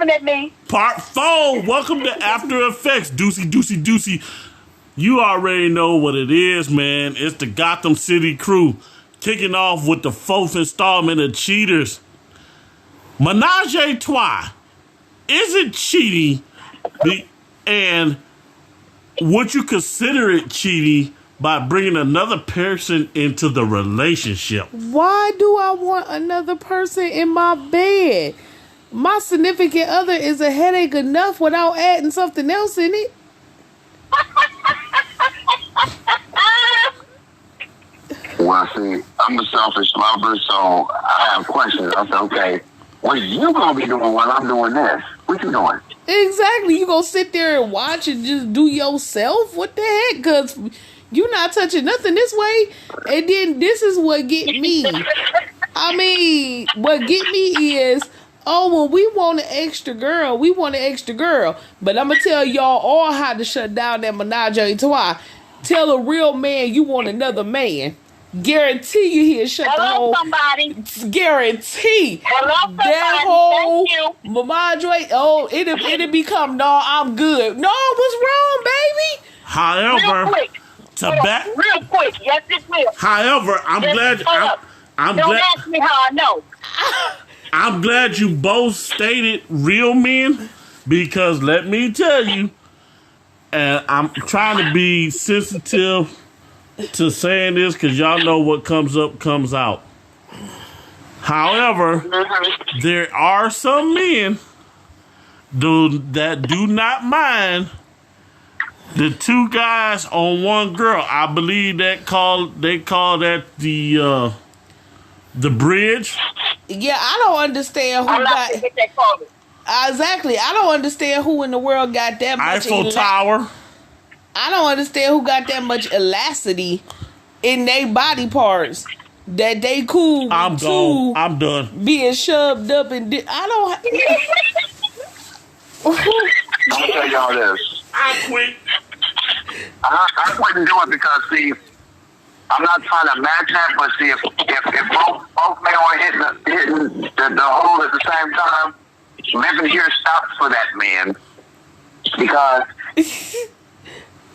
laughing at me? Part 4. Welcome to After Effects. Deucey. You already know what it is, man. It's the Gotham City crew kicking off with the 4th installment of Cheaters. Menage a trois. Is it cheating? And would you consider it cheating by bringing another person into the relationship? Why do I want another person in my bed? My significant other is a headache enough without adding something else in it. Well, see, I'm a selfish lover, so I have questions. I said, okay, what are you going to be doing while I'm doing this? What you doing? Exactly. You gonna sit there and watch and just do yourself? What the heck? Because you're not touching nothing this way. And then this is what get me. I mean, what get me is, oh, well, we want an extra girl. But I'm going to tell y'all all how to shut down that menage a trois. Tell a real man you want another man. Guarantee you he'll shut the whole... somebody. Guarantee. Hello, somebody. That whole Thank you. menage, it'll become, no, I'm good. No, what's wrong, baby? However, Real quick. Real quick. Yes, it will. However, I'm glad Don't ask me how I know. I'm glad you both stated real men, because let me tell you, and I'm trying to be sensitive to saying this because y'all know what comes up comes out. However, there are some men that do not mind the 2 guys on 1 girl. I believe they call that the bridge. Yeah, I don't understand who got... Exactly. I don't understand who in the world got that much... Eiffel Tower. I don't understand who got that much elasticity in their body parts that they cool with I'm done. Being shoved up and... I don't... I'll tell y'all this. I quit. I wouldn't do it because, see, I'm not trying to match that, but see, if both men are hitting the hole at the same time, living here stops for that man because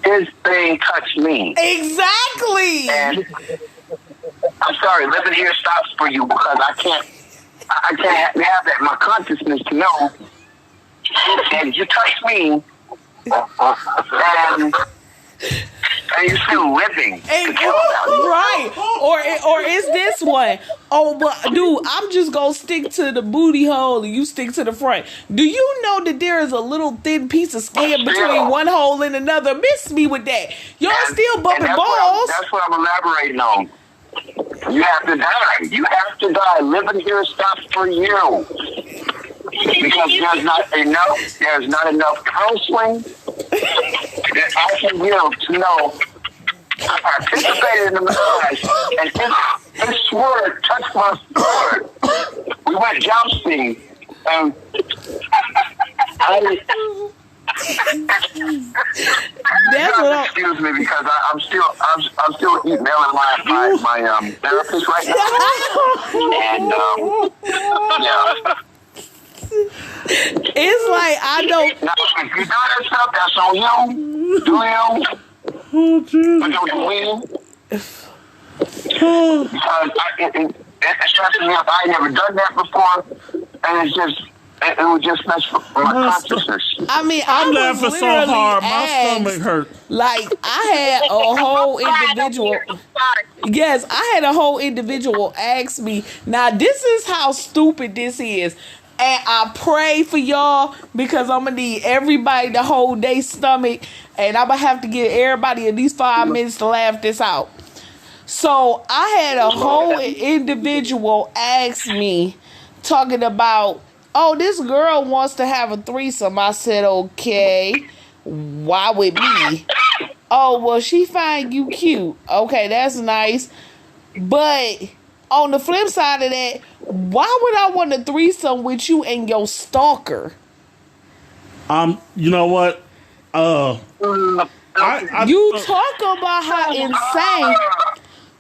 his thing touched me. Exactly. And I'm sorry, living here stops for you because I can't have that in my consciousness to know that you touched me and you're still living. Right. Or is this one? Oh, but dude, I'm just gonna stick to the booty hole and you stick to the front. Do you know that there is a little thin piece of skin between one hole and another? Miss me with that. Y'all still bumping balls. That's what I'm elaborating on. You have to die. You have to die. Living here stops for you. Because there's not enough counseling that I can give to know I participated in the massage and his sword touched my sword. We went jousting and excuse me because I'm still emailing my therapist right now. And yeah. It's like I don't. Now, if you do that stuff, that's on you. Do you? Oh, Jesus. But don't you win? Because it's stressing me up. I ain't never done that before, and it would just mess with my consciousness. I mean, I'm laughing so hard, my stomach hurt. Like I had a whole individual. Yes, I had a whole individual ask me. Now, this is how stupid this is. And I pray for y'all because I'm going to need everybody to hold their stomach. And I'm going to have to give everybody at least 5 minutes to laugh this out. So I had a whole individual ask me talking about, oh, this girl wants to have a threesome. I said, okay, why with me? Oh, well, she find you cute. Okay, that's nice. But on the flip side of that, why would I want a threesome with you and your stalker? You know what? You talk about how insane.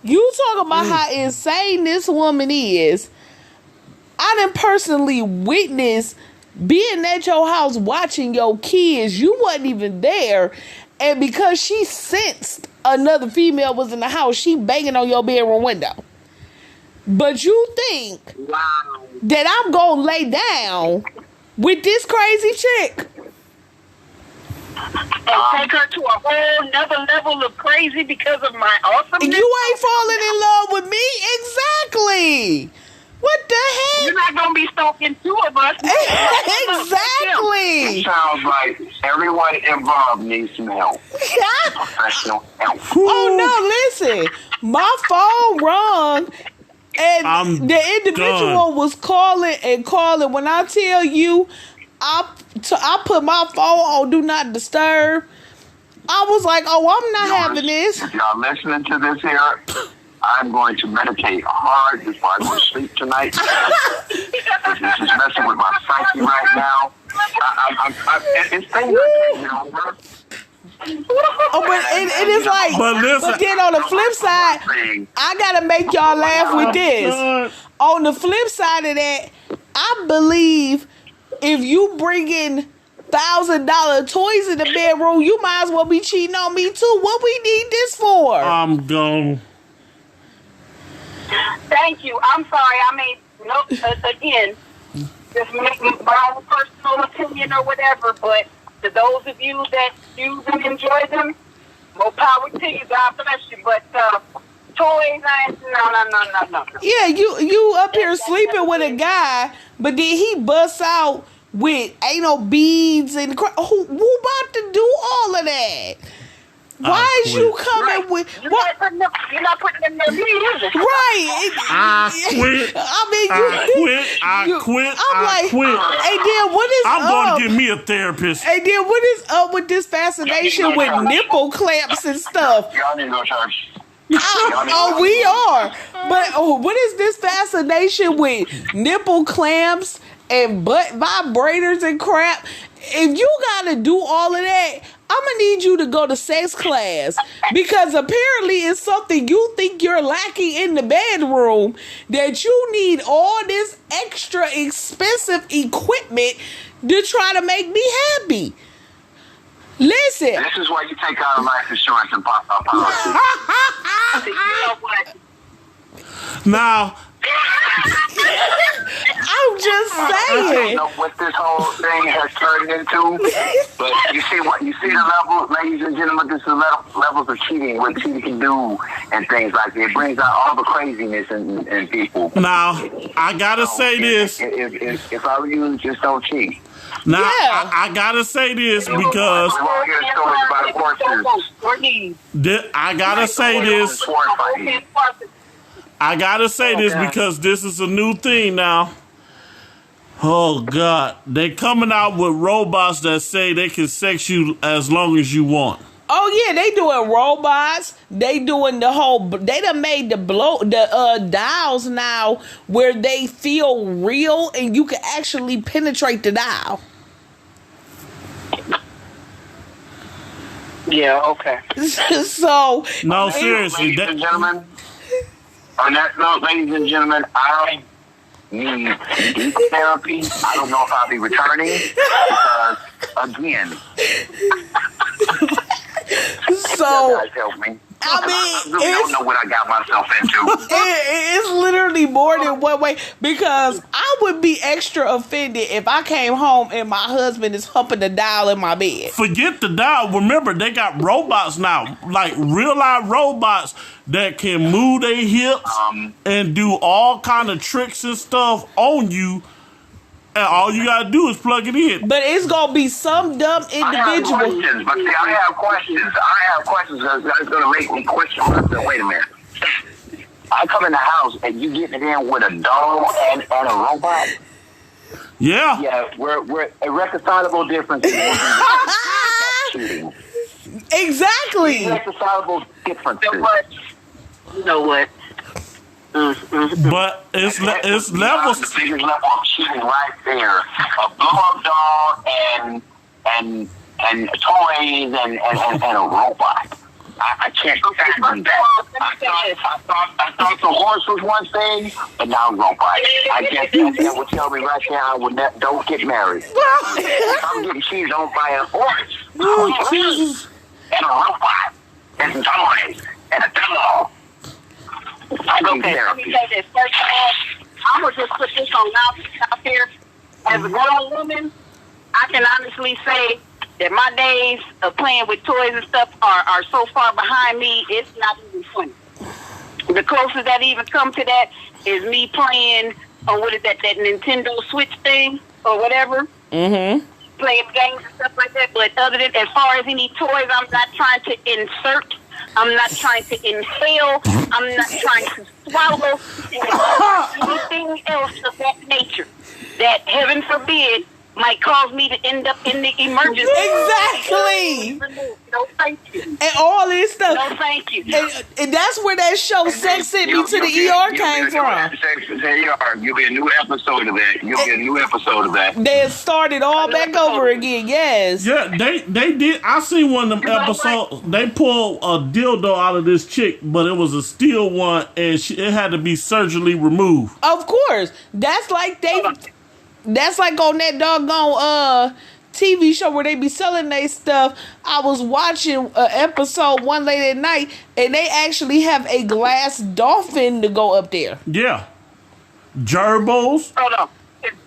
You talk about how insane this woman is. I done personally witnessed being at your house watching your kids, you wasn't even there, and because she sensed another female was in the house, she banging on your bedroom window. But you think that I'm gonna lay down with this crazy chick and take her to a whole nother level of crazy because of my awesomeness? You ain't falling in love with me? Exactly. What the heck? You're not going to be stalking two of us. Exactly. It sounds like everyone involved needs some help. Professional help. Oh, no, listen. My phone rung, and the individual was calling and calling. When I tell you, I put my phone on Do Not Disturb. I was like, oh, I'm not having this. If y'all listening to this here, I'm going to meditate hard before I go to sleep tonight. This is messing with my psyche right now. It's things over. Oh, but it is like, but then on the flip side, I gotta make y'all laugh with this. On the flip side of that, I believe if you bring in $1,000 toys in the bedroom, you might as well be cheating on me too. What we need this for? I'm gone. Thank you. I'm sorry. I mean, no. Again, just making my own personal opinion or whatever. But to those of you that use and enjoy them, more power to you. God bless you. But toys, no. Yeah, you up here sleeping with a guy, but then he busts out with ain't no beads and who about to do all of that? Why is you coming with? You're not putting them in their beads. Right. I quit. I quit. I'm like, hey, then what is I'm up? going to get me a therapist. Hey, then what is up with this fascination with nipple clamps and stuff? Y'all need to go to church. Oh, we are. But what is this fascination with nipple clamps and butt vibrators and crap? If you gotta do all of that, I'm gonna need you to go to sex class, because apparently it's something you think you're lacking in the bedroom, that you need all this extra expensive equipment to try to make me happy. Listen. This is why you take out a life insurance and pop up policy. You know what? Now, I'm just I saying. don't know what this whole thing has turned into, but you see the levels, ladies and gentlemen. This is levels of cheating, what cheating can do, and things like that. It brings out all the craziness in people. now, I gotta say this. If I were you, just don't cheat. Now, Yeah. I gotta say this because We won't hear stories about horses. I gotta say this. Sword fighting. I gotta say this because this is a new thing now. Oh God, they coming out with robots that say they can sex you as long as you want. Oh yeah, they doing robots. They doing the whole. They done made the dials now where they feel real and you can actually penetrate the dial. Yeah, okay. So No, seriously, Ladies and gentlemen, on that note, ladies and gentlemen, I need deep therapy. I don't know if I'll be returning because, again, so you guys help me. I mean, I really don't know what I got myself into. it's literally more than one way, because I would be extra offended if I came home and my husband is humping the dial in my bed. forget the dial. Remember, they got robots now, like real life robots that can move their hips and do all kind of tricks and stuff on you. And all you gotta do is plug it in. But it's gonna be some dumb I have individual. questions, but see, I have questions that's going to make me question myself. Wait a minute. I come in the house and you getting it in with a dog and a robot? Yeah. Yeah, we're irreconcilable differences. Cheating. Exactly. Irreconcilable differences. You know what? But it's levels. The biggest level of cheating right there. A blow-up dog and toys and a robot. I can't fathom that. I thought the horse was one thing, but now I'm gonna fight. I guess that would tell me right now I would not, don't get married. If I'm getting cheese on by a horse. Oh, Jesus. And a robot. And some toys. And a dog. Okay, let me say this. First of all, I'm going to just put this on out here. As a grown woman, I can honestly say that my days of playing with toys and stuff are so far behind me, it's not even funny. The closest that even come to that is me playing on that Nintendo Switch thing or whatever. Mm-hmm. Playing games and stuff like that. But other than, as far as any toys, I'm not trying to insert. I'm not trying to inhale. I'm not trying to swallow anything else of that nature that, heaven forbid, might cause me to end up in the emergency. Exactly. No, thank you. And all this stuff. No, thank you. And that's where that show Sex Sent Me to the ER came from. Sex to the ER. You'll be a new episode of that. They started all back over again, yes. Yeah, they did. I seen one of them episodes. They pulled a dildo out of this chick, but it was a steel one, and it had to be surgically removed. Of course. That's like on that doggone TV show where they be selling their stuff. I was watching an episode one late at night, and they actually have a glass dolphin to go up there. Yeah. Gerbils. Hold on.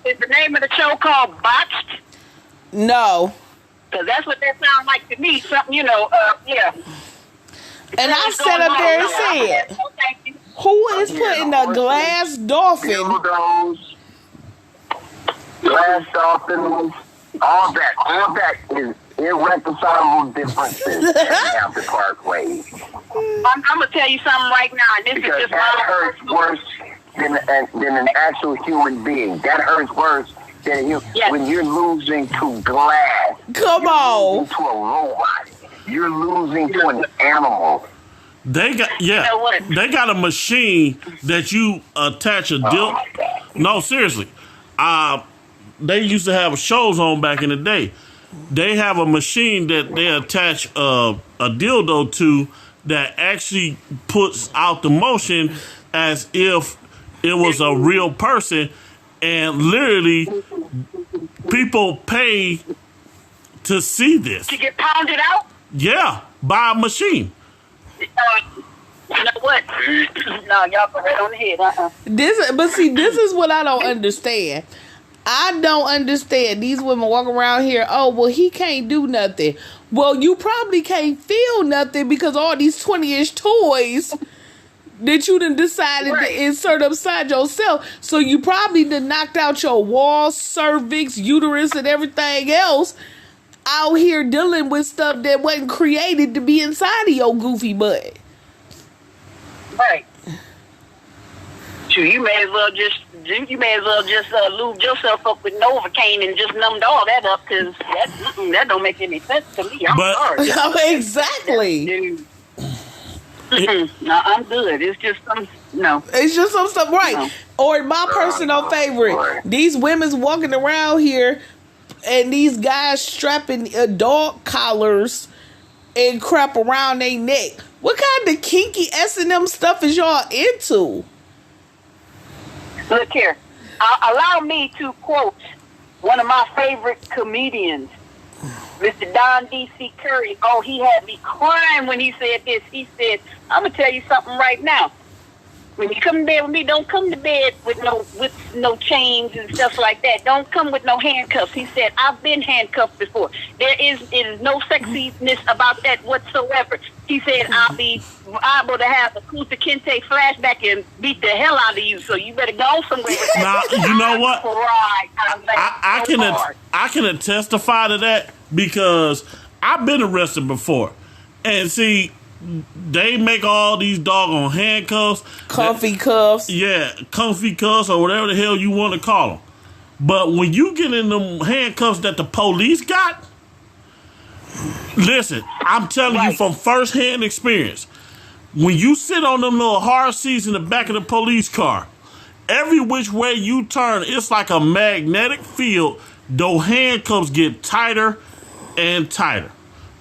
Is the name of the show called Botched? No. Because that's what that sounds like to me. Something, yeah. And I sat up there and said, who is putting a glass dolphin? Dildos, glass dolphins, all that is irreconcilable differences that have to part ways. I'm going to tell you something right now, and this Because is just that my hurts worse than an actual human being. That hurts worse than when you're losing to glass. Come on. You're losing to a robot. You're losing to an animal. They got a machine that you attach a dildo. No, seriously. They used to have shows on back in the day. They have a machine that they attach a dildo to that actually puts out the motion as if it was a real person, and literally people pay to see this. To get pounded out? Yeah, by a machine. You know what? No, y'all put right on the head. This is what I don't understand. I don't understand. These women walk around here, oh, well, he can't do nothing. Well, you probably can't feel nothing because all these 20-inch toys that you done decided to insert upside yourself. So you probably done knocked out your walls, cervix, uterus, and everything else out here dealing with stuff that wasn't created to be inside of your goofy butt. Right. You may as well just lube yourself up with Novocaine and just numbed all that up, because that don't make any sense to me. I'm sorry. Exactly. No, I'm good. It's just It's just some stuff, right? No. Or my personal favorite, these women's walking around here and these guys strapping dog collars and crap around their neck. What kind of kinky S&M stuff is y'all into? Look here. Allow me to quote one of my favorite comedians, Mr. Don D.C. Curry. Oh, he had me crying when he said this. He said, I'm going to tell you something right now. When you come to bed with me, don't come to bed with no chains and stuff like that. Don't come with no handcuffs. He said, I've been handcuffed before. There is no sexiness about that whatsoever. He said, I'll be able to have a Kunta Kinte flashback and beat the hell out of you. So you better go somewhere. Now, you know what? I can testify to that because I've been arrested before. And see, they make all these doggone handcuffs. Comfy cuffs. Yeah, comfy cuffs or whatever the hell you want to call them. But when you get in them handcuffs that the police got, listen, I'm telling you from firsthand experience, when you sit on them little hard seats in the back of the police car, every which way you turn, it's like a magnetic field. Those handcuffs get tighter and tighter.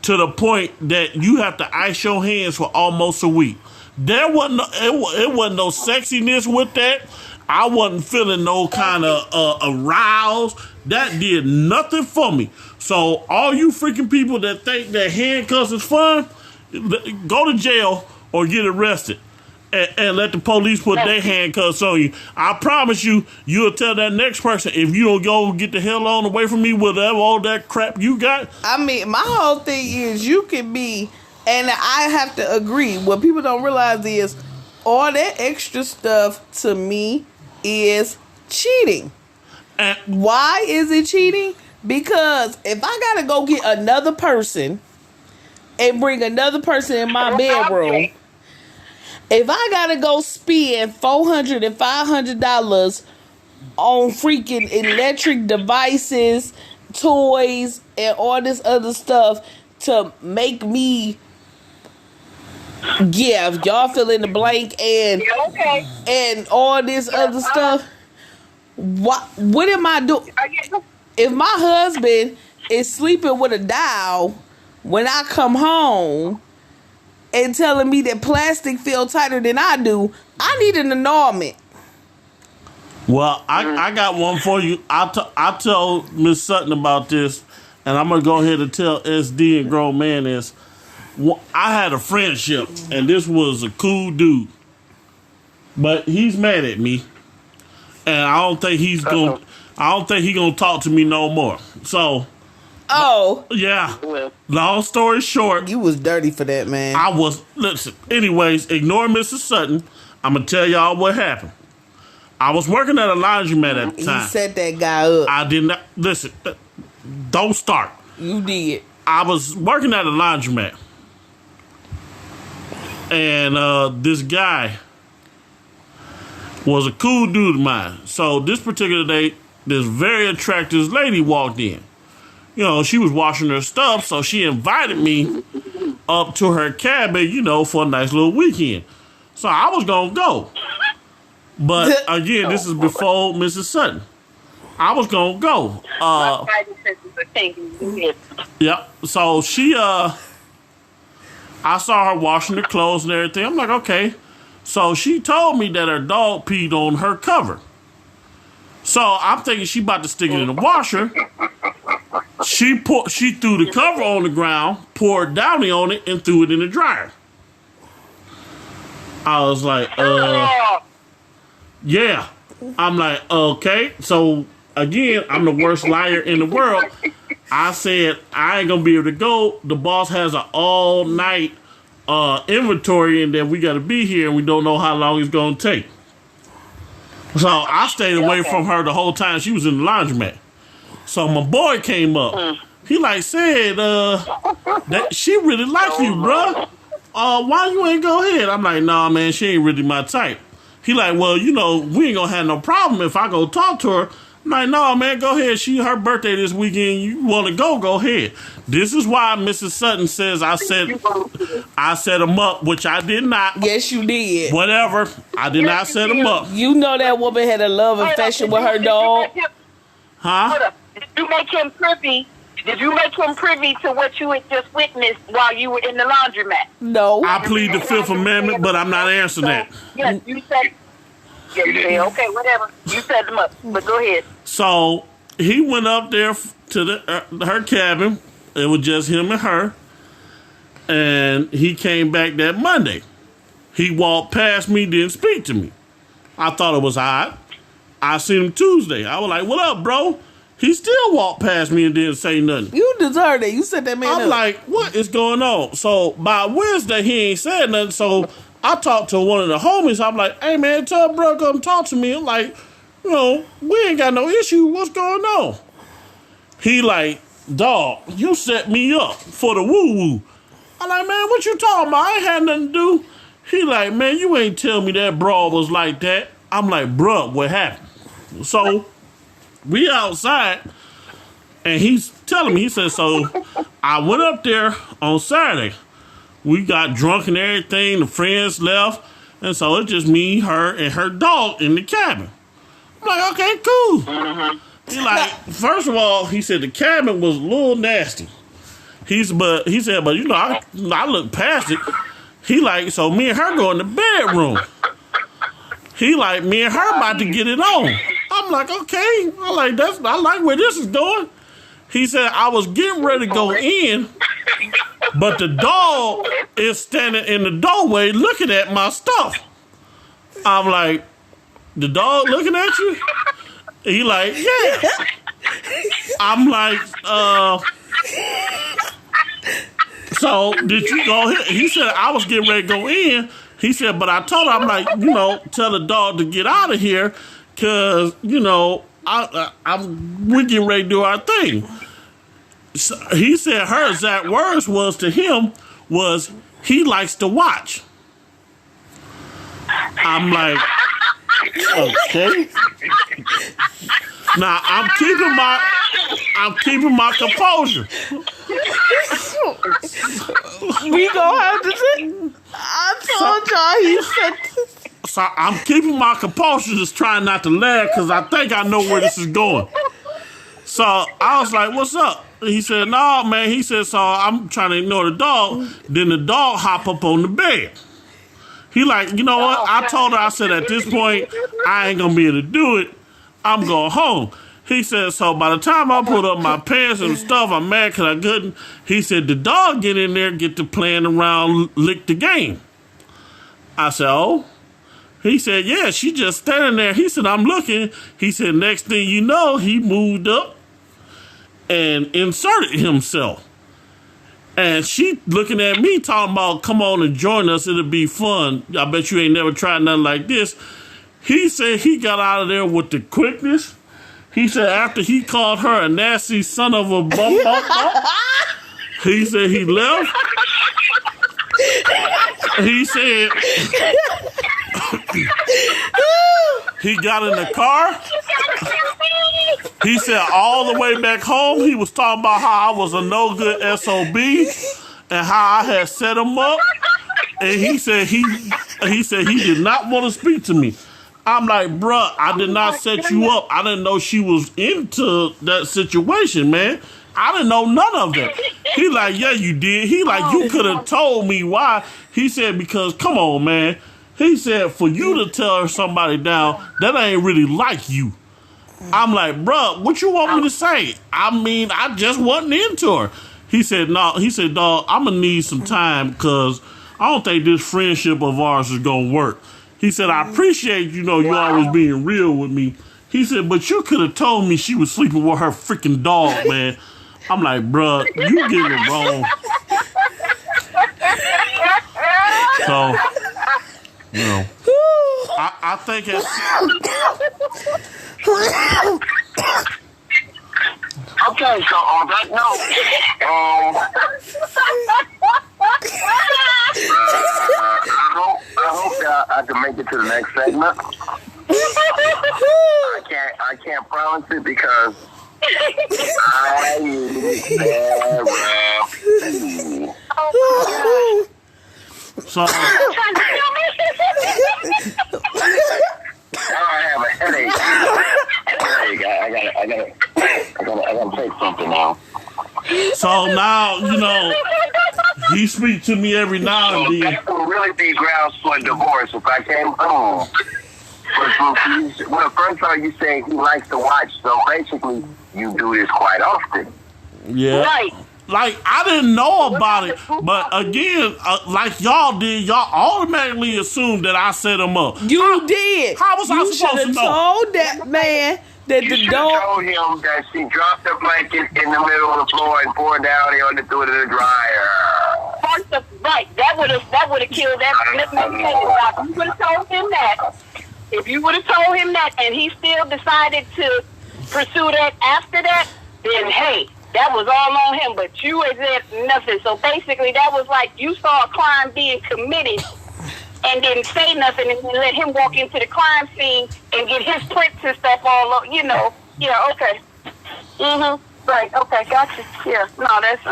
to the point that you have to ice your hands for almost a week. There wasn't it wasn't no sexiness with that. I wasn't feeling no kind of aroused. That did nothing for me. So all you freaking people that think that handcuffs is fun, go to jail or get arrested. And let the police put their handcuffs on you. I promise you, you'll tell that next person, if you don't go get the hell on away from me with all that crap you got. I mean, my whole thing is you can be, and I have to agree, what people don't realize is all that extra stuff to me is cheating. And why is it cheating? Because if I gotta go get another person and bring another person in my bedroom, if I gotta go spend $400 and $500 on freaking electric devices, toys, and all this other stuff to make me give, y'all fill in the blank, and all this other stuff, what am I doing? If my husband is sleeping with a doll when I come home and telling me that plastic feel tighter than I do, I need an annulment. Well, I got one for you. I told Miss Sutton about this, and I'm going to go ahead and tell SD and Grown Man this. I had a friendship, and this was a cool dude. But he's mad at me, and I don't think he's going to talk to me no more. So... Oh. Yeah. Long story short. You was dirty for that, man. I was. Listen, anyways, ignore Mrs. Sutton. I'm going to tell y'all what happened. I was working at a laundromat at the time. You set that guy up. I did not. Listen, don't start. You did. I was working at a laundromat. And this guy was a cool dude of mine. So this particular day, this very attractive lady walked in. You know, she was washing her stuff, so she invited me up to her cabin, you know, for a nice little weekend. So I was going to go. But, again, this is before Mrs. Sutton. I was going to go. Yep. So she, I saw her washing her clothes and everything. I'm like, okay. So she told me that her dog peed on her cover. So I'm thinking she about to stick it in the washer. She threw the cover on the ground, poured Downy on it, and threw it in the dryer. I was like, yeah. I'm like, okay. So, again, I'm the worst liar in the world. I said, I ain't going to be able to go. The boss has an all-night inventory, and that we got to be here, and we don't know how long it's going to take. So, I stayed away from her the whole time she was in the laundromat. So my boy came up. He said, that she really like you, bruh. Why you ain't go ahead? I'm like, nah, man, she ain't really my type. He like, well, you know, we ain't gonna have no problem if I go talk to her. I'm like, no, man, go ahead. Her birthday this weekend. You want to go ahead. This is why Mrs. Sutton says I set him up, which I did not. Yes, you did. Whatever. I did not set him up. You know that woman had a love affection with her dog. Huh? Did you make him privy? Did you make him privy to what you had just witnessed while you were in the laundromat? No. I plead the Fifth Amendment, but I'm not answering that. Yes, you said. Yes, you said. Okay, whatever. You set them up, but go ahead. So he went up there to her cabin. It was just him and her, and he came back that Monday. He walked past me, didn't speak to me. I thought it was odd. I seen him Tuesday. I was like, "What up, bro?" He still walked past me and didn't say nothing. You deserve it. You set that man up. I'm like, what is going on? So by Wednesday, he ain't said nothing. So I talked to one of the homies. I'm like, hey, man, tell bro come talk to me. I'm like, you know, we ain't got no issue. What's going on? He like, dog, you set me up for the woo-woo. I'm like, man, what you talking about? I ain't had nothing to do. He like, man, you ain't tell me that broad was like that. I'm like, bruh, what happened? So we outside, and he's telling me, he said, so I went up there on Saturday. We got drunk and everything. The friends left. And so it's just me, her, and her dog in the cabin. I'm like, okay, cool. He like, first of all, he said the cabin was a little nasty. He said, but you know, I look past it. He like, so me and her go in the bedroom. He like, me and her about to get it on. I'm like, okay. I like where this is going. He said, I was getting ready to go in, but the dog is standing in the doorway looking at my stuff. I'm like, the dog looking at you? He like, yeah. I'm like, so did you go ahead? He said, I was getting ready to go in. He said, but I told her, I'm like, you know, tell the dog to get out of here because, you know, we're getting ready to do our thing. So he said her exact words was to him was, he likes to watch. I'm like, okay. Now I'm keeping my composure. We gonna have to say, I told y'all he said. So I'm keeping my composure, just trying not to laugh because I think I know where this is going. So I was like, what's up? He said, no, man. He said, so I'm trying to ignore the dog. Then the dog hop up on the bed. He like, you know what? I told her, I said, at this point, I ain't going to be able to do it. I'm going home. He said, so by the time I put up my pants and stuff, I'm mad because I couldn't. He said, the dog get in there, get to playing around, lick the game. I said, oh. He said, yeah, she just standing there. He said, I'm looking. He said, next thing you know, he moved up and inserted himself. And she looking at me talking about, come on and join us. It'll be fun. I bet you ain't never tried nothing like this. He said he got out of there with the quickness. He said after he called her a nasty son of a bum, he said he left. He said he got in the car. He said all the way back home, he was talking about how I was a no good SOB and how I had set him up. And he said he did not want to speak to me. I'm like, bruh, I did not set you up. I didn't know she was into that situation, man. I didn't know none of that. He like, yeah, you did. He like, you could have told me why. He said, because, come on, man. He said, for you to tell somebody down, that ain't really like you. I'm like, bruh, what you want me to say? I mean, I just wasn't into her. He said, no. He said, dog, I'm going to need some time because I don't think this friendship of ours is going to work. He said, I appreciate, you always being real with me. He said, but you could have told me she was sleeping with her freaking dog, man. I'm like, bruh, you getting it wrong. So, you know, I think it's... Okay, so on that note, I hope that I can make it to the next segment. I can't promise it because I So I have a headache. I gotta take something now. So now, he speaks to me every now and then. That would really be grounds for a divorce if I came home. Well, first of all, you say he likes to watch, so basically you do this quite often. Yeah. Right. Like, I didn't know about it, but again, like y'all did, y'all automatically assumed that I set him up. You did. How was I supposed to know? You should have told that man that You the should dog... have told him that she dropped the blanket in the middle of the floor and poured down on the through the dryer. Right. That would have killed that. Let me tell you why. You would have told him that. If you would have told him that, and he still decided to pursue that after that, then hey. That was all on him, but you said nothing. So basically, that was like you saw a crime being committed and didn't say nothing and then let him walk into the crime scene and get his prints and stuff all over, Yeah, okay. Right, okay, gotcha. Yeah, no, that's,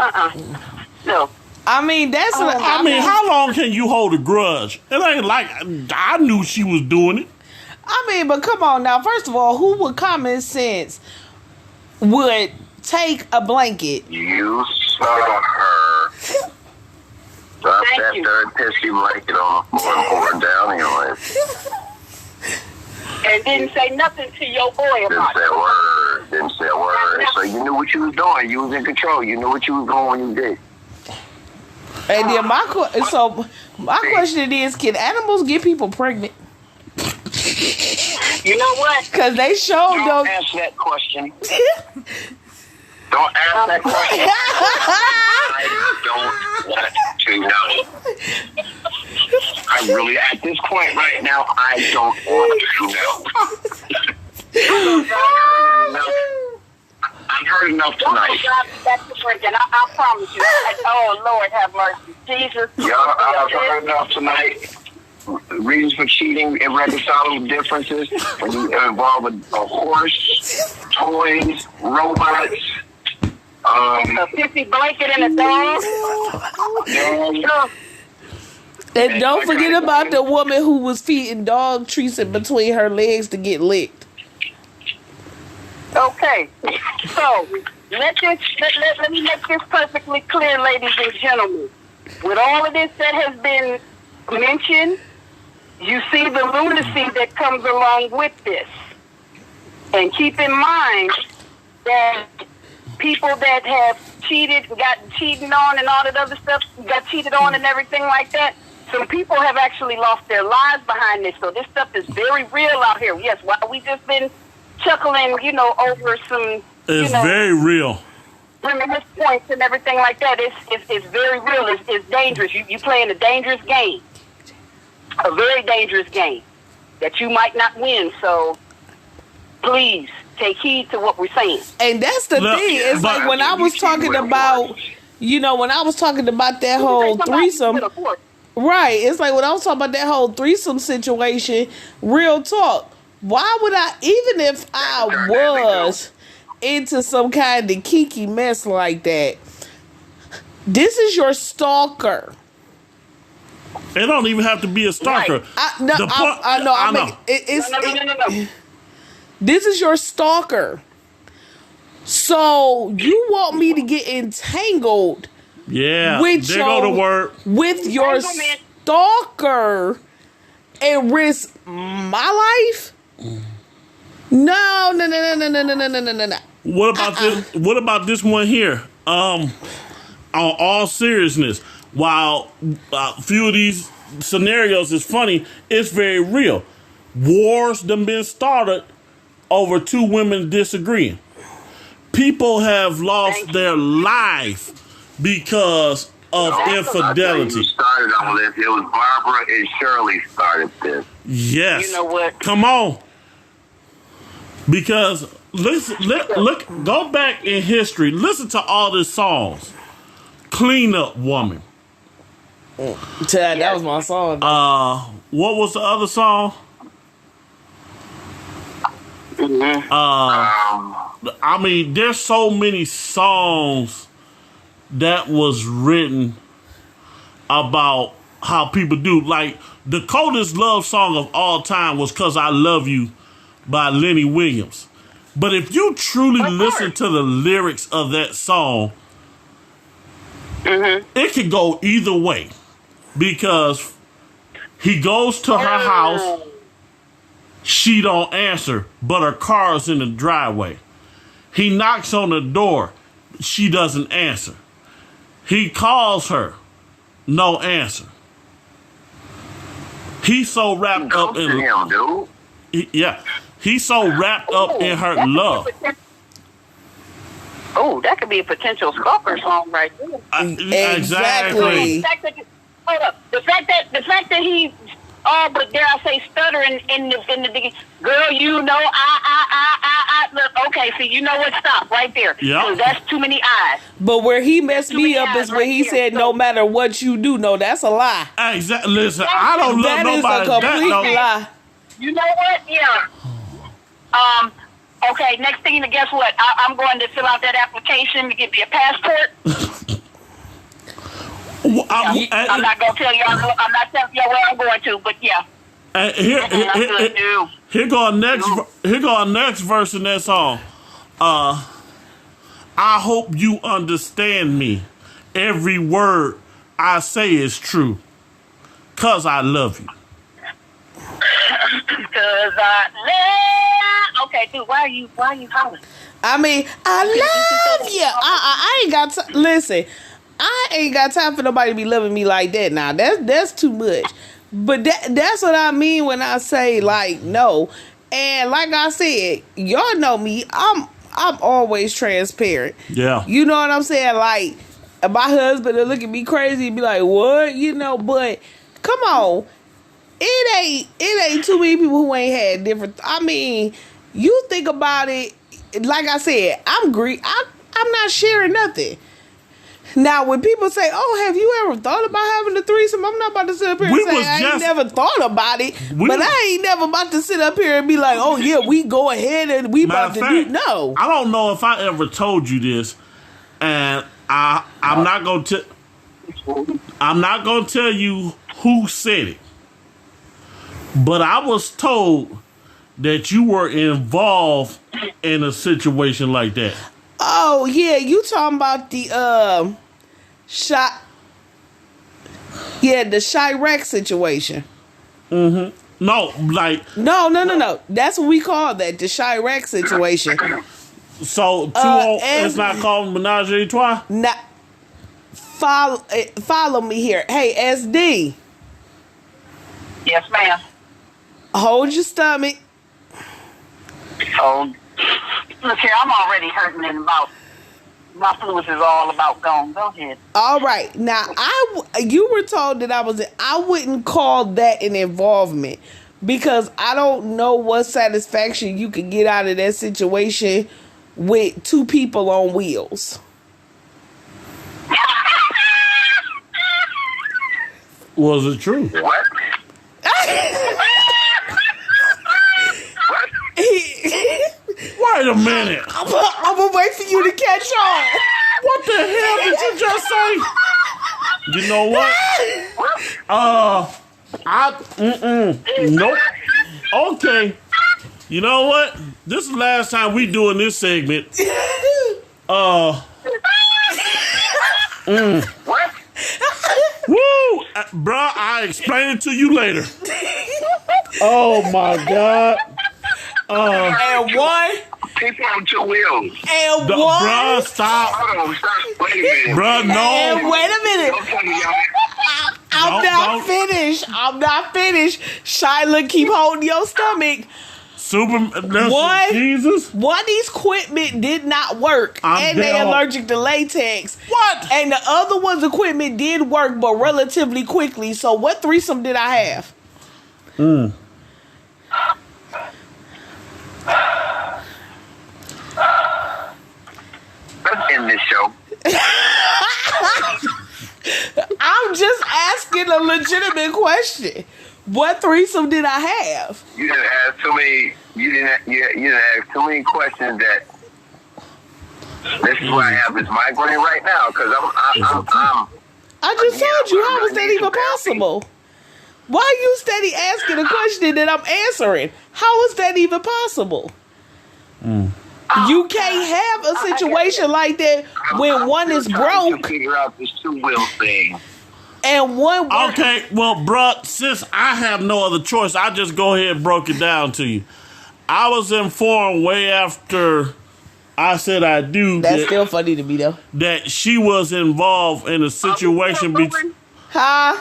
No. I mean, that's... how long can you hold a grudge? It ain't like I knew she was doing it. I mean, but come on now. First of all, who with common sense would... take a blanket. You saw her. Drop Thank that you. third pissy blanket on the floor and pour it down anyway. And didn't say nothing to your boy Didn't about say it. a word. Didn't say a word. So you knew what you was doing. You was in control. You knew what you was doing when you did. And then my question is, can animals get people pregnant? You know what? Because they showed Don't those. ask that question. Don't ask that question. I don't want to know. I really, at this point right now, I don't want to know. I've heard enough tonight. I promise you. Oh, Lord, have mercy. Jesus. Yeah, I've heard enough tonight. Reasons for cheating, irreconcilable differences, when you involve a horse, toys, robots, A pissy blanket and a dog. dogs. And don't forget about the woman who was feeding dog treats in between her legs to get licked. Okay, so let me make this perfectly clear, ladies and gentlemen. With all of this that has been mentioned, you see the lunacy that comes along with this. And keep in mind that people that have cheated, got cheated on and all that other stuff, got cheated on and everything like that, some people have actually lost their lives behind this. So this stuff is very real out here. Yes, while we just been chuckling, over some, It's very real. reminiscence points and everything like that, it's very real. It's dangerous. You playing a dangerous game. A very dangerous game that you might not win. So please take heed to what we're saying. And that's the Look, thing. It's but- like when I was talking about, when I was talking about that whole threesome. Right. It's like when I was talking about that whole threesome situation, real talk. Why would I, even if I was into some kind of kiki mess like that, this is your stalker. It don't even have to be a stalker. Right. No. This is your stalker. So you want me to get entangled Yeah. with There go the word. with your Entanglement. stalker and risk my life? No. What about this? What about this one here? On all seriousness, while a few of these scenarios is funny, it's very real. Wars done been started over two women disagreeing. People have lost their life because of infidelity. You started on this. It was Barbara and Shirley started this. Yes. You know what? Come on. Because look, go back in history. Listen to all these songs. Clean Up Woman. That was my song. What was the other song? I mean, there's so many songs that was written about how people do. Like, the coldest love song of all time was "'Cause I Love You" by Lenny Williams. But if you truly listen to the lyrics of that song, it could go either way. Because he goes to her house, she don't answer, but her car's in the driveway. He knocks on the door, she doesn't answer. He calls her, no answer. He's so wrapped up in him, dude. He's so wrapped up in her love. Oh, that could be a potential stalker song right there. Exactly. Hold up. The fact that he, but dare I say, stuttering in the beginning. Girl, I look. Okay, so you know what? Stop right there. Yeah. 'Cause that's too many eyes. But where he messed Too me many up eyes is when right he there. said, "No matter what you do." No, that's a lie. Exactly. Listen, I don't love That is nobody. a complete lie. You know what? Yeah. Okay. Next thing, guess what? I'm going to fill out that application to get me a passport. I'm not gonna tell y'all. I'm not telling y'all where I'm going to, but yeah. Here go our next verse in that song. I hope you understand me. Every word I say is true. 'Cause I love you. Because I love. Okay, dude, why are you hollering? I mean, I love you. I ain't got to listen. I ain't got time for nobody to be loving me like that. Now that's too much. But that's what I mean when I say like no. And like I said, y'all know me. I'm always transparent. Yeah. You know what I'm saying? Like my husband will look at me crazy and be like, "What?" You know. But come on, it ain't too many people who ain't had different. I mean, you think about it. Like I said, I'm not sharing nothing. Now, when people say, "Oh, have you ever thought about having a threesome?" I'm not about to sit up here and say I ain't never thought about it. But I ain't never about to sit up here and be like, "Oh yeah, we go ahead and we about to do." No, I don't know if I ever told you this, and I'm not gonna tell you who said it, but I was told that you were involved in a situation like that. Oh yeah, you talking about the shot? Yeah, the Chirac situation. No, like no. That's what we call that, the Chirac situation. so. It's not called Menage a Trois. Not follow me here. Hey, SD. Yes, ma'am. Hold your stomach. Oh, look here, I'm already hurting and about. My fluids is all about gone. Go ahead. All right. Now, you were told that I wouldn't call that an involvement because I don't know what satisfaction you could get out of that situation with two people on wheels. Was it true? What? Wait a minute. I'm gonna wait for you to catch on. What the hell did you just say? You know what? Nope. Okay. You know what? This is the last time we doing this segment. What? Woo! Bruh, I explain it to you later. Oh my God. And one. People on two wheels. And one. Bruh, stop. Hold on, stop. Wait a minute. Bruh, no. And wait a minute. Don't tell me y'all. I'm not finished. Shyla, keep holding your stomach. Jesus. One of these equipment did not work, and they allergic to latex. What? And the other one's equipment did work, but relatively quickly. So what threesome did I have? Let's end this show. I'm just asking a legitimate question. What threesome did I have? You didn't ask too many. You didn't ask too many questions. That this is why I have this migraine right now because I just told you, how was that even possible? Why you steady asking a question that I'm answering? How is that even possible? You can't have a situation like that when one is broke. To figure out this two-wheel thing. And one work. Okay, well, bruh, since I have no other choice, I just go ahead and broke it down to you. I was informed way after I said I do. That's still funny to me, though. That she was involved in a situation between. Huh?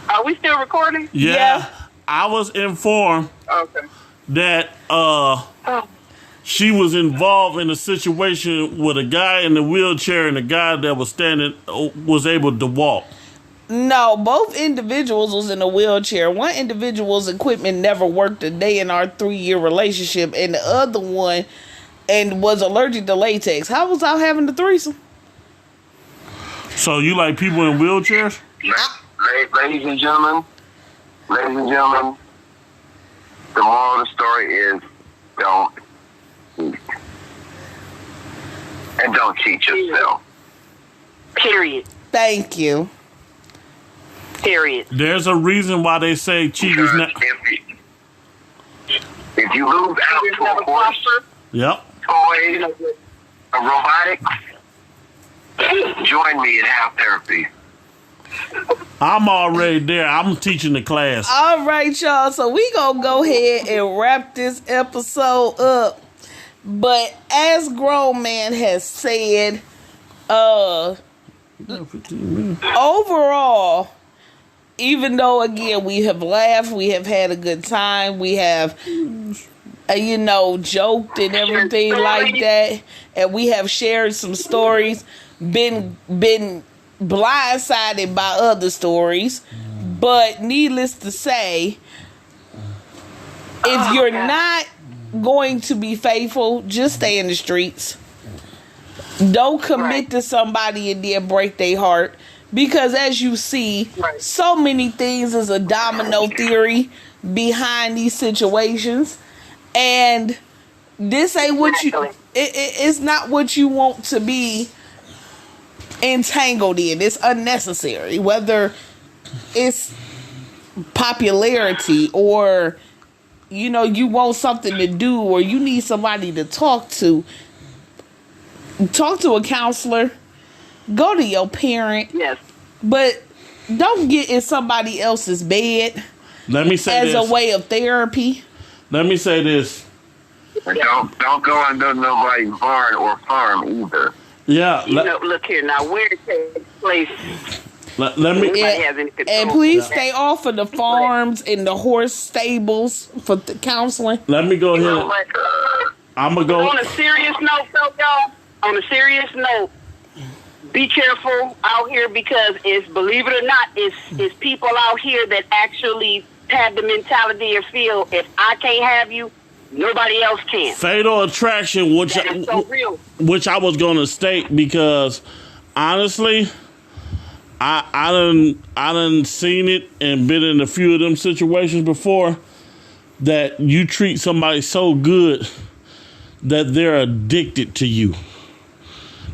Are we still recording? Yeah. I was informed Okay. that she was involved in a situation with a guy in the wheelchair and a guy that was standing was able to walk. No, both individuals was in a wheelchair. One individual's equipment never worked a day in our 3-year relationship, and the other one was allergic to latex. How was I having the threesome? So you like people in wheelchairs? Ladies and gentlemen, the moral of the story is don't cheat. And don't cheat yourself. Period. Thank you. Period. There's a reason why they say cheating is not. If you lose out to a horse, Yep. toys, robotics, join me in half therapy. I'm already there. I'm teaching the class. All right, y'all. So we gonna go ahead and wrap this episode up. But as Grown Man has said, overall, even though again we have laughed, we have had a good time, we have joked and everything like that, and we have shared some stories, been blindsided by other stories, but needless to say, if you're not going to be faithful, just stay in the streets. Don't commit to somebody and then break their heart, because as you see, so many things is a domino theory behind these situations, and this ain't what you it's not what you want to be entangled in. It's unnecessary, whether it's popularity or you want something to do or you need somebody to talk to a counselor, go to your parent. Yes. But don't get in somebody else's bed Let me say as this. a way of therapy. Let me say this. Don't go under nobody's barn or farm either. Yeah. Look here now. Where it takes place. Let me. Nobody has any control. And please stay off of the farms and the horse stables for the counseling. Let me go ahead. I'm gonna go. On a serious note, though, y'all. On a serious note, be careful out here, because believe it or not, it's people out here that actually have the mentality or feel, if I can't have you, nobody else can. Fatal attraction, which That is so real. which I was gonna state, because honestly, I done seen it and been in a few of them situations before, that you treat somebody so good that they're addicted to you.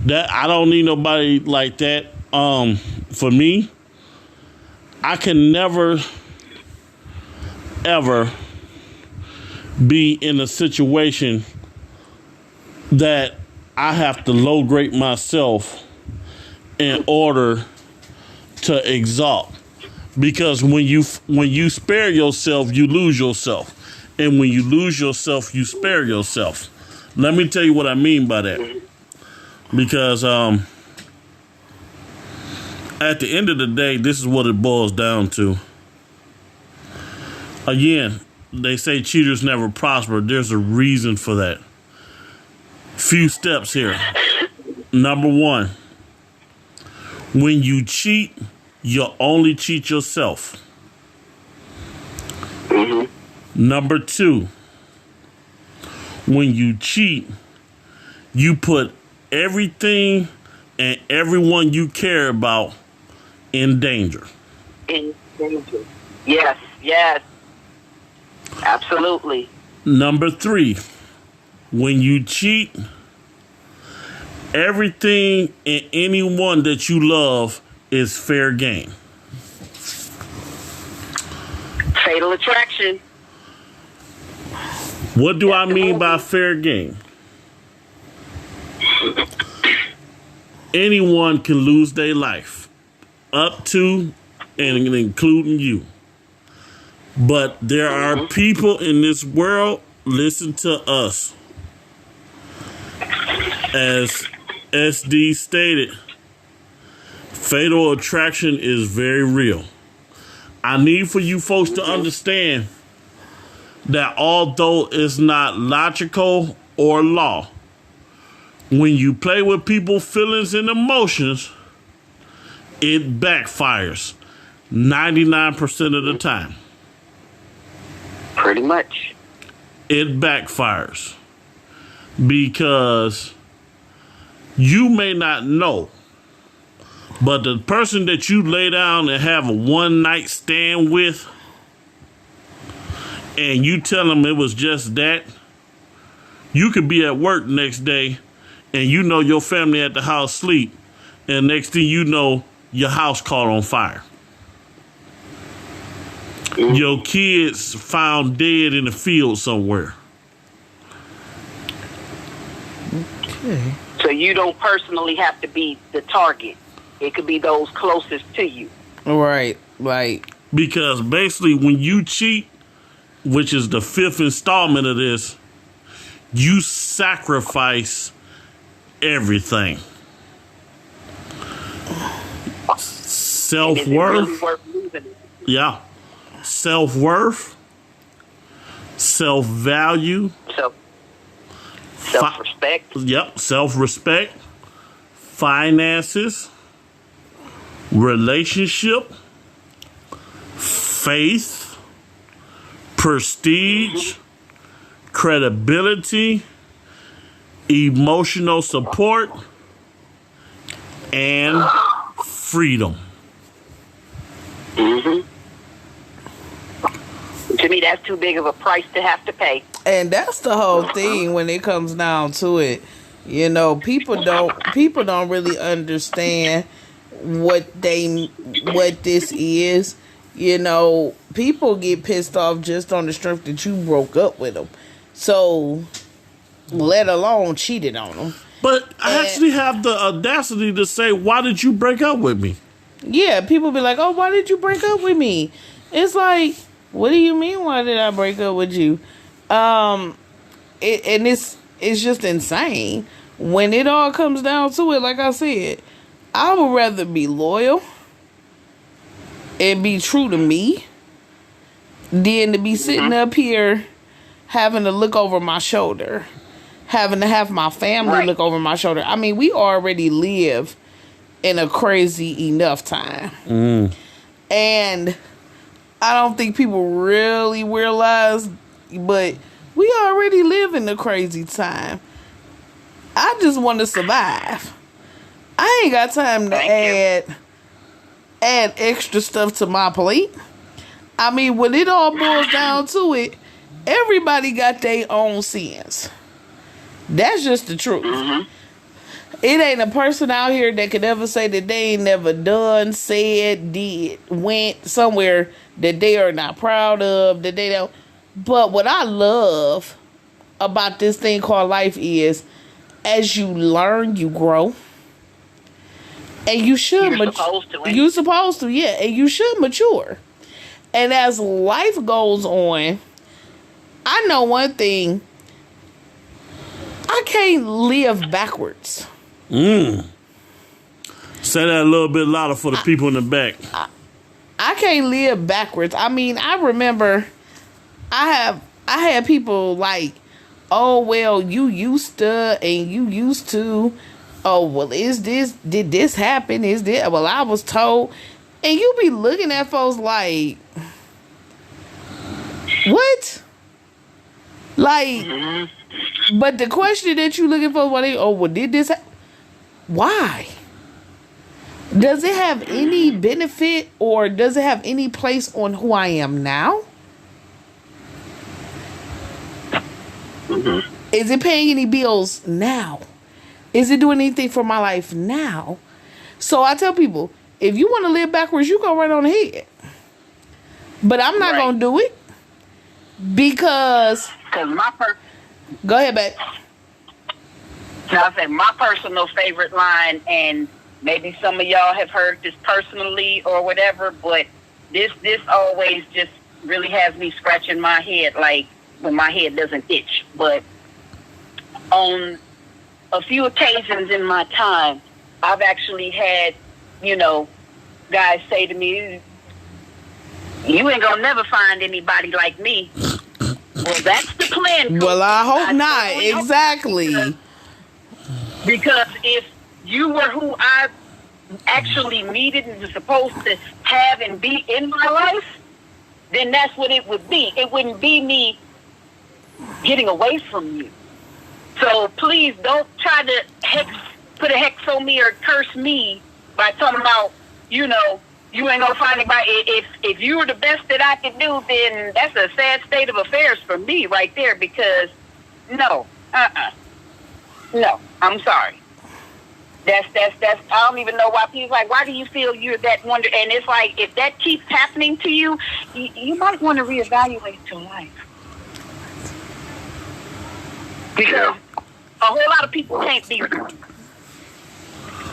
That I don't need nobody like that. For me, I can never ever be in a situation that I have to low grade myself in order to exalt, because when you spare yourself, you lose yourself, and when you lose yourself, you spare yourself. Let me tell you what I mean by that, because at the end of the day, this is what it boils down to. Again, they say cheaters never prosper. There's a reason for that. Few steps here. Number one, when you cheat, you only cheat yourself. Number two, when you cheat, you put everything and everyone you care about in danger. In danger. Yes. Absolutely. Number three, when you cheat, everything and anyone that you love is fair game. Fatal attraction. What do I mean by fair game? Anyone can lose their life, up to and including you. But there are people in this world, listen to us. As SD stated, fatal attraction is very real. I need for you folks to understand that although it's not logical or law, when you play with people's feelings and emotions, it backfires 99% of the time. Pretty much. It backfires because you may not know, but the person that you lay down and have a one night stand with, and you tell them it was just that, you could be at work next day and you know your family at the house sleep, and next thing you know, your house caught on fire. Your kids found dead in the field somewhere. Okay. So So you don't personally have to be the target. It could be those closest to you. Right. Because basically, when you cheat, which is the 5th installment of this, you sacrifice everything. Self-worth. Yeah. Self-worth. Self-value. Self-respect. Yep. Self-respect. Finances. Relationship. Faith. Prestige. Credibility. Emotional support. And freedom. To me, that's too big of a price to have to pay. And that's the whole thing when it comes down to it. You know, people don't really understand what this is. You know, people get pissed off just on the strength that you broke up with them. So, let alone cheated on them. But I actually have the audacity to say, why did you break up with me? Yeah, people be like, oh, why did you break up with me? It's like, what do you mean, why did I break up with you? It's just insane. When it all comes down to it, like I said, I would rather be loyal and be true to me than to be sitting up here having to look over my shoulder, having to have my family look over my shoulder. I mean, we already live in a crazy enough time. And I don't think people really realize, but we already live in a crazy time. I just want to survive. I ain't got time to add extra stuff to my plate. I mean, when it all boils down to it, everybody got their own sins. That's just the truth. It ain't a person out here that could ever say that they ain't never done, said, did, went somewhere that they are not proud of, that they don't. But what I love about this thing called life is, as you learn, you grow. And you should mature. You're supposed to, yeah. And you should mature. And as life goes on, I know one thing. I can't live backwards. Say that a little bit louder for the people in the back. I can't live backwards. I mean, I remember I had people like, oh, well, you used to, and you used to, oh, well, did this happen? Well, I was told. And you be looking at folks like, what? Like, but the question that you looking for, well, did this happen? Why? Does it have any benefit, or does it have any place on who I am now? Is it paying any bills now? Is it doing anything for my life now? So I tell people, if you want to live backwards, you go right on ahead. But I'm not going to do it because go ahead, babe. I say my personal favorite line, and maybe some of y'all have heard this personally or whatever, but this always just really has me scratching my head, like when my head doesn't itch. But on a few occasions in my time, I've actually had, guys say to me, you ain't gonna never find anybody like me. Well, that's the plan. Well, I hope not. Exactly. Because if you were who I actually needed and was supposed to have and be in my life, then that's what it would be. It wouldn't be me getting away from you. So please don't try to put a hex on me or curse me by talking about, you ain't gonna find anybody. If you were the best that I could do, then that's a sad state of affairs for me right there, because no, I'm sorry. That's I don't even know why people like, why do you feel you're that wonder? And it's like, if that keeps happening to you, you might want to reevaluate your life. Because a whole lot of people can't be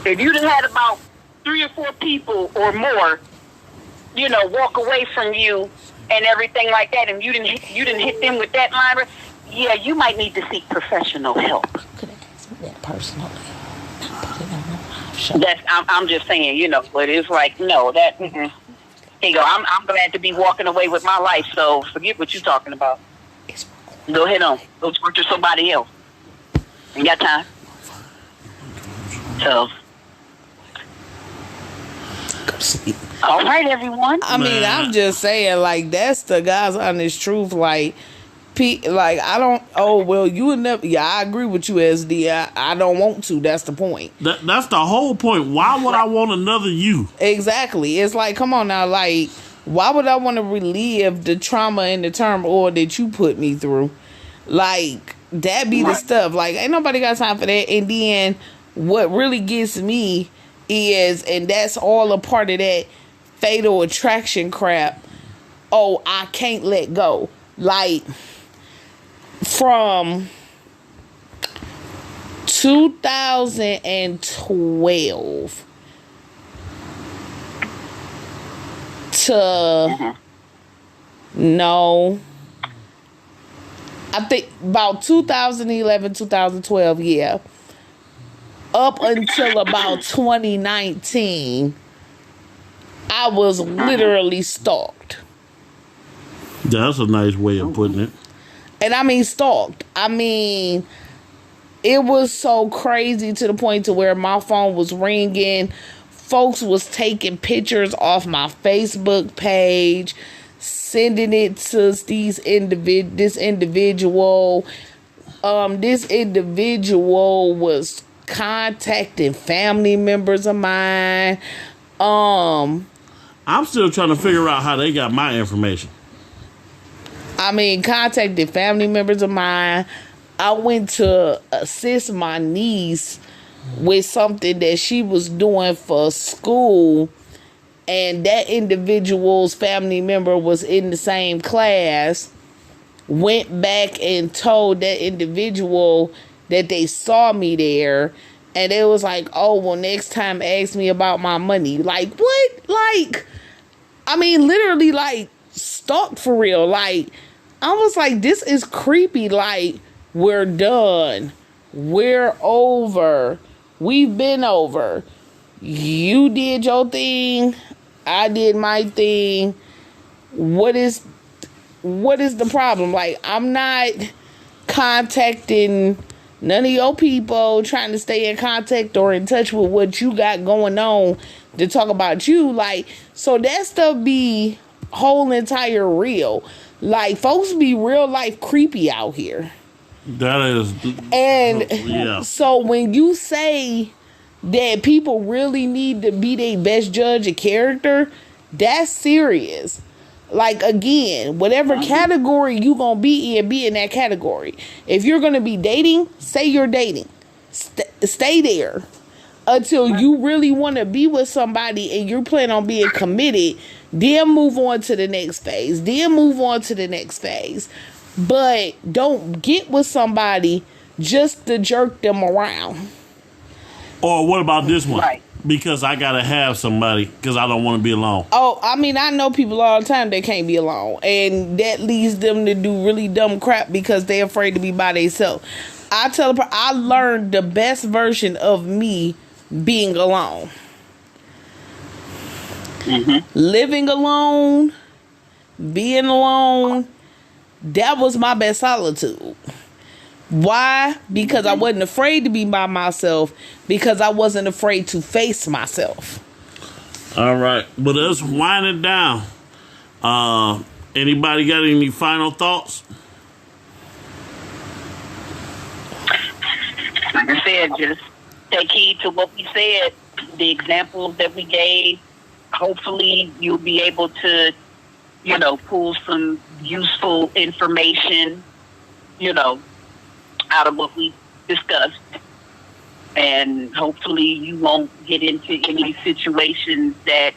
If you'd have had about 3 or 4 people or more, walk away from you and everything like that, and you didn't hit them with that line, yeah, you might need to seek professional help. Could have asked me that personally. I'm just saying, but it's like, no, that. Here you go. I'm glad to be walking away with my life. So forget what you're talking about. Go ahead on. Go talk to somebody else. You got time. So. All right, everyone. I mean, I'm just saying, like, that's the God's honest truth. Like, I don't. Oh well, you would never. Yeah, I agree with you, SD. I don't want to. That's the point. That's the whole point. Why would I want another you? Exactly. It's like, come on now. Like, why would I want to relive the trauma and the turmoil that you put me through? Like, that be the stuff. Like, ain't nobody got time for that. And then what really gets me is, and that's all a part of that fatal attraction crap. Oh, I can't let go. Like, from 2012 to no, I think about 2011, 2012, yeah, up until about 2019, I was literally stalked. That's a nice way of putting it. And I mean stalked. I mean, it was so crazy to the point to where my phone was ringing. Folks was taking pictures off my Facebook page, sending it to this individual. This individual was contacting family members of mine. I'm still trying to figure out how they got my information. I mean, contacted family members of mine. I went to assist my niece with something that she was doing for school, and that individual's family member was in the same class. Went back and told that individual that they saw me there, and it was like, oh, well, next time ask me about my money. Like, what? Like, I mean, literally, like, stalked for real. Like, I was like, this is creepy. Like, we're done. We're over. We've been over. You did your thing. I did my thing. What is the problem? Like, I'm not contacting none of your people, trying to stay in contact or in touch with what you got going on to talk about you. Like, so that stuff be whole entire real. Like, folks be real life creepy out here. That is. And yeah. So when you say that people really need to be their best judge of character, that's serious. Like, again, whatever category you gonna be in that category. If you're gonna be dating, say you're dating. Stay there until you really want to be with somebody and you're planning on being committed. Then move on to the next phase. But don't get with somebody just to jerk them around. Or what about this one? Right. Because I gotta have somebody because I don't want to be alone. Oh, I mean, I know people all the time that can't be alone, and that leads them to do really dumb crap because they're afraid to be by themselves. I learned the best version of me being alone. Living alone, being alone, that was my best solitude. Why? Because I wasn't afraid to be by myself, because I wasn't afraid to face myself. All right, but let's wind it down. Anybody got any final thoughts? Like I said, just take heed to what we said, the examples that we gave. Hopefully you'll be able to, pull some useful information, out of what we discussed. And hopefully you won't get into any situations that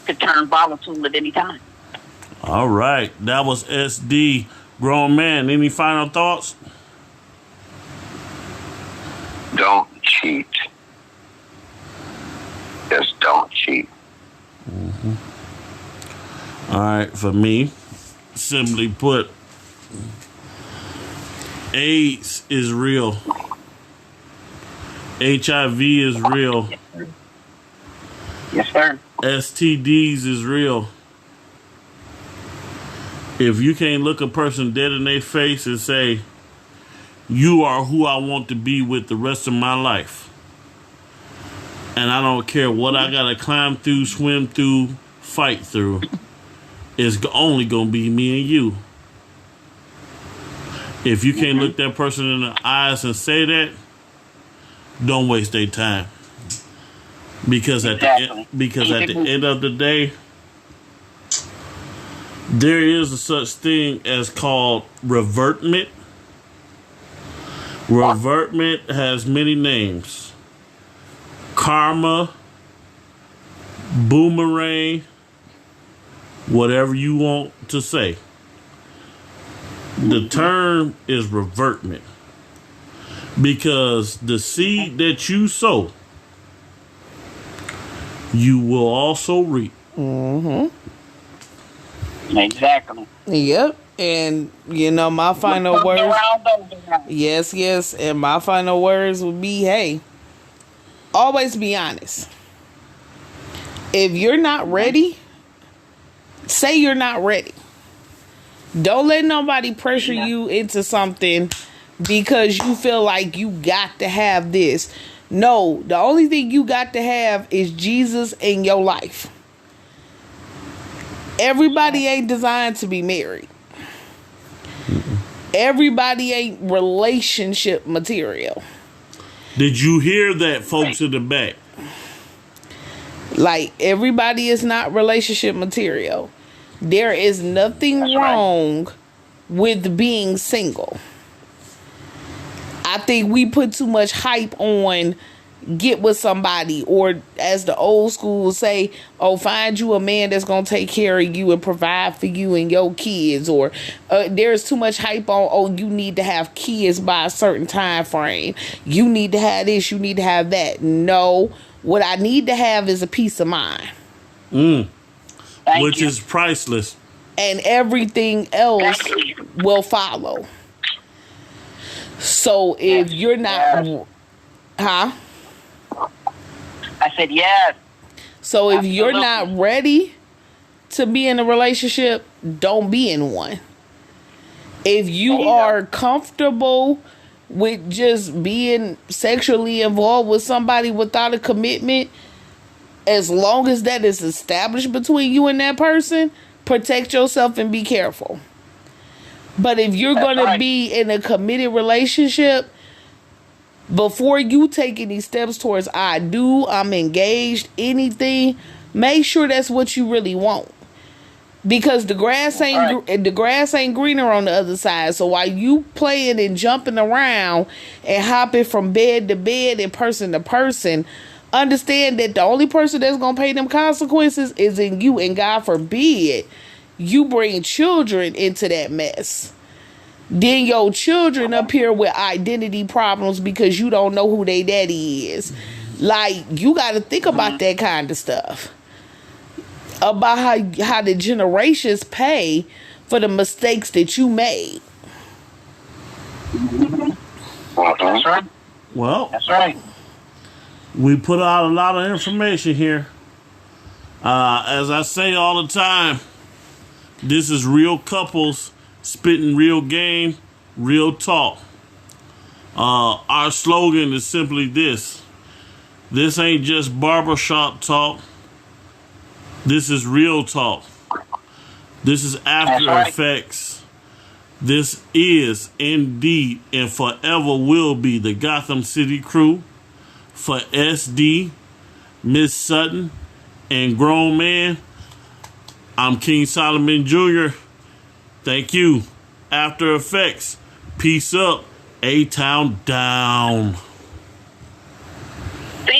could turn volatile at any time. All right. That was SD. Grown man. Any final thoughts? Don't cheat. Just don't cheat. All right, for me, simply put, AIDS is real. HIV is real. Yes, sir. STDs is real. If you can't look a person dead in their face and say, you are who I want to be with the rest of my life, and I don't care what I gotta climb through, swim through, fight through, it's only gonna be me and you. If you can't look that person in the eyes and say that, don't waste their time. Because at the end of the day, there is a such thing as called revertment. Revertment has many names. Karma, boomerang, whatever you want to say. The term is revertment. Because the seed that you sow, you will also reap. Exactly. Yep. And, you know, my final words. Yes. And my final words would be, hey, always be honest. If you're not ready, say you're not ready. Don't let nobody pressure you into something because you feel like you got to have this. No, the only thing you got to have is Jesus in your life. Everybody ain't designed to be married. Everybody ain't relationship material. Did you hear that, folks in the back? Like, everybody is not relationship material. There is nothing wrong with being single. I think we put too much hype on get with somebody, or as the old school say, oh, find you a man that's gonna take care of you and provide for you and your kids, or there's too much hype on, oh, you need to have kids by a certain time frame, you need to have this, you need to have that. No, what I need to have is a peace of mind, which is priceless, and everything else will follow. So if you're not, I said yes. So if you're not ready to be in a relationship, don't be in one. If you are comfortable with just being sexually involved with somebody without a commitment, as long as that is established between you and that person, protect yourself and be careful. But if you're going to be in a committed relationship, before you take any steps towards I'm engaged, anything, make sure that's what you really want. Because the grass ain't greener on the other side. So while you playing and jumping around and hopping from bed to bed and person to person, understand that the only person that's going to pay them consequences is in you. And God forbid you bring children into that mess. Then your children up here with identity problems because you don't know who their daddy is. Like, you got to think about that kind of stuff. About how the generations pay for the mistakes that you made. That's right. Well, That's right. we put out a lot of information here. As I say all the time, this is real couples spitting real game, real talk. Our slogan is simply this. This ain't just barbershop talk. This is real talk. This is After Effects. This is indeed and forever will be the Gotham City Crew. For SD, Miss Sutton, and Grown Man, I'm King Solomon Jr. Thank you. After Effects. Peace up. A-Town down.